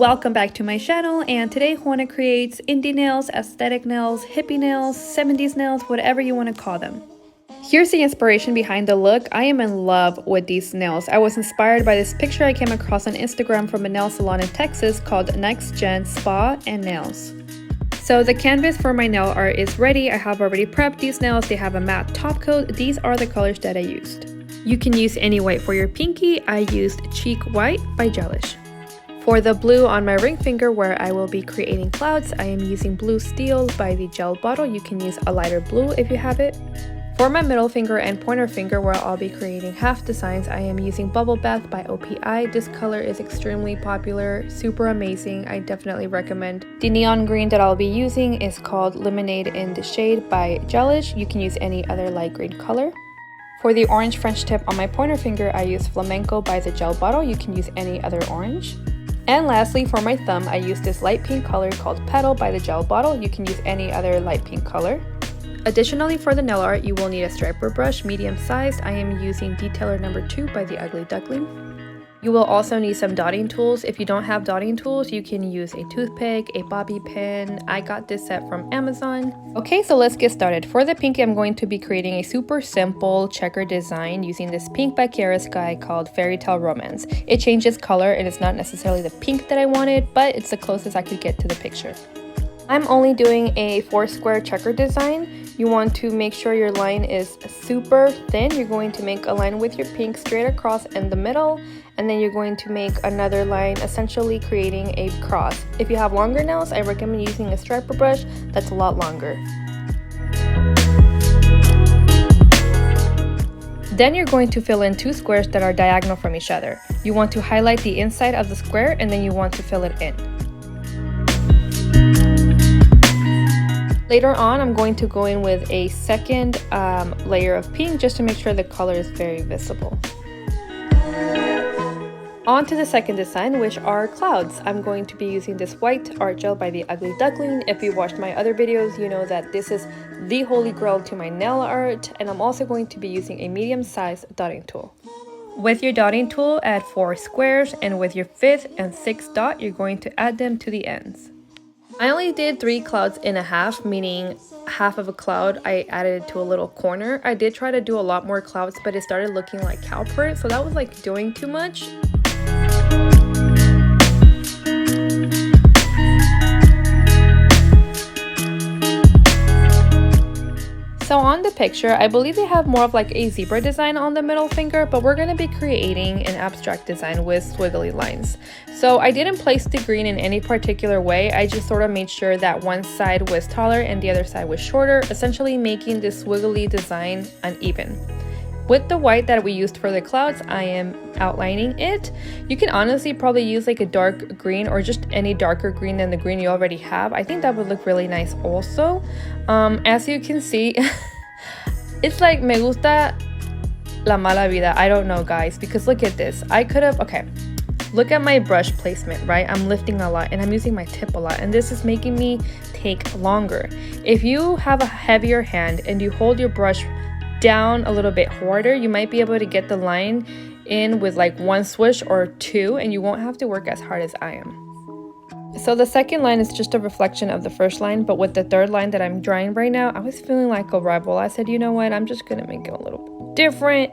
Welcome back to my channel, and today Juana creates indie nails, aesthetic nails, hippie nails, 70s nails, whatever you want to call them. Here's the inspiration behind the look. I am in love with these nails. I was inspired by this picture I came across on Instagram from a nail salon in Texas called Next Gen Spa and Nails. So the canvas for my nail art is ready. I have already prepped these nails. They have a matte top coat. These are the colors that I used. You can use any white for your pinky. I used Sheek White by Gelish. For the blue on my ring finger where I will be creating clouds, I am using Blue Steel by the gel bottle. You can use a lighter blue if you have it. For my middle finger and pointer finger where I'll be creating half designs, I am using Bubble Bath by OPI. This color is extremely popular, super amazing. I definitely recommend. The neon green that I'll be using is called Lemonade in the Shade by Gelish. You can use any other light green color. For the orange French tip on my pointer finger, I use Flamenco by the gel bottle. You can use any other orange. And lastly, for my thumb, I use this light pink color called Petal by the gel bottle. You can use any other light pink color. Additionally, for the nail art, you will need a striper brush, medium sized. I am using Detailer number 2 by the Ugly Duckling. You will also need some dotting tools. If you don't have dotting tools, you can use a toothpick, a bobby pin. I got this set from Amazon. Okay, so let's get started. For the pinky, I'm going to be creating a super simple checker design using this pink by Kiarasky called Fairytale Romance. It changes color and it's not necessarily the pink that I wanted, but it's the closest I could get to the picture. I'm only doing a 4-square checker design. You want to make sure your line is super thin. You're going to make a line with your pink straight across in the middle, and then you're going to make another line, essentially creating a cross. If you have longer nails, I recommend using a striper brush that's a lot longer. Then you're going to fill in 2 squares that are diagonal from each other. You want to highlight the inside of the square and then you want to fill it in. Later on, I'm going to go in with a second layer of pink just to make sure the color is very visible. On to the second design, which are clouds. I'm going to be using this white art gel by the Ugly Duckling. If you watched my other videos, you know that this is the holy grail to my nail art, and I'm also going to be using a medium-sized dotting tool. With your dotting tool, add 4 squares, and with your 5th and 6th dot, you're going to add them to the ends. I only did 3 clouds and a half, meaning half of a cloud I added to a little corner. I did try to do a lot more clouds, but it started looking like cow print, so that was like doing too much. So on the picture, I believe they have more of like a zebra design on the middle finger, but we're going to be creating an abstract design with squiggly lines. So I didn't place the green in any particular way. I just sort of made sure that one side was taller and the other side was shorter, essentially making this squiggly design uneven. With the white that we used for the clouds, I am outlining it. You can honestly probably use like a dark green or just any darker green than the green you already have. I think that would look really nice also. As you can see, it's like me gusta la mala vida. I don't know, guys, because look at this. I could have, okay, look at my brush placement, right? I'm lifting a lot and I'm using my tip a lot, and this is making me take longer. If you have a heavier hand and you hold your brush down a little bit harder, you might be able to get the line in with like 1 swish or 2, and you won't have to work as hard as I am. So the second line is just a reflection of the first line, but with the third line that I'm drawing right now, I was feeling like a rebel. I said, you know what, I'm just gonna make it a little different.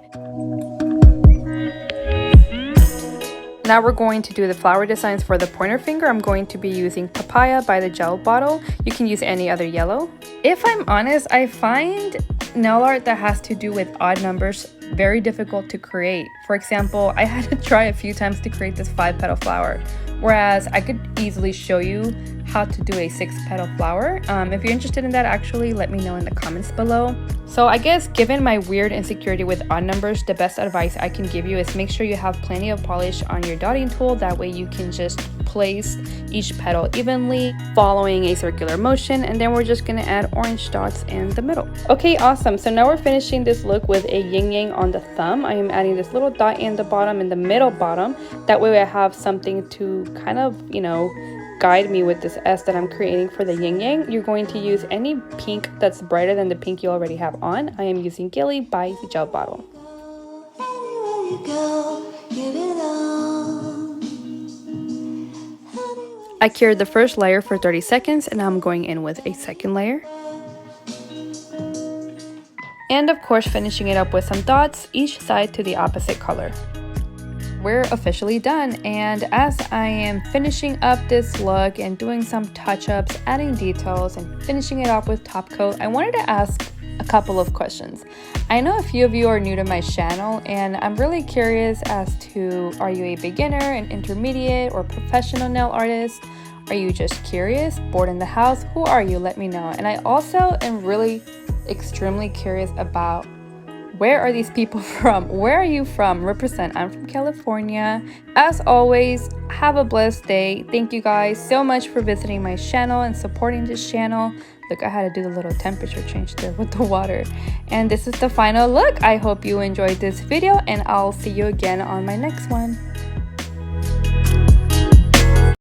Now we're going to do the flower designs for the pointer finger. I'm going to be using Papaya by the gel bottle. You can use any other yellow. If I'm honest, I find nail art that has to do with odd numbers very difficult to create. For example, I had to try a few times to create this 5-petal flower, whereas I could easily show you how to do a 6-petal flower. If you're interested in that, actually let me know in the comments below. So I guess given my weird insecurity with odd numbers, the best advice I can give you is make sure you have plenty of polish on your dotting tool. That way you can just place each petal evenly following a circular motion, and then we're just gonna add orange dots in the middle. Okay, awesome. So now we're finishing this look with a yin yang on the thumb. I am adding this little dot in the bottom, in the middle bottom. That way I have something to kind of, you know, guide me with this S that I'm creating for the yin yang. You're going to use any pink that's brighter than the pink you already have on. I am using Gilly by the gel bottle. Anywhere you go, give it all. I cured the first layer for 30 seconds and now I'm going in with a second layer. And of course finishing it up with some dots, each side to the opposite color. We're officially done, and as I am finishing up this look and doing some touch-ups, adding details and finishing it off with top coat, I wanted to ask a couple of questions. I know a few of you are new to my channel and I'm really curious as to, are you a beginner, an intermediate, or professional nail artist? Are you just curious, bored in the house? Who are you? Let me know. And I also am really extremely curious about, where are these people from? Where are you from? Represent. I'm from California. As always, have a blessed day. Thank you guys so much for visiting my channel and supporting this channel. Look, I had to do the little temperature change there with the water. And this is the final look. I hope you enjoyed this video and I'll see you again on my next one.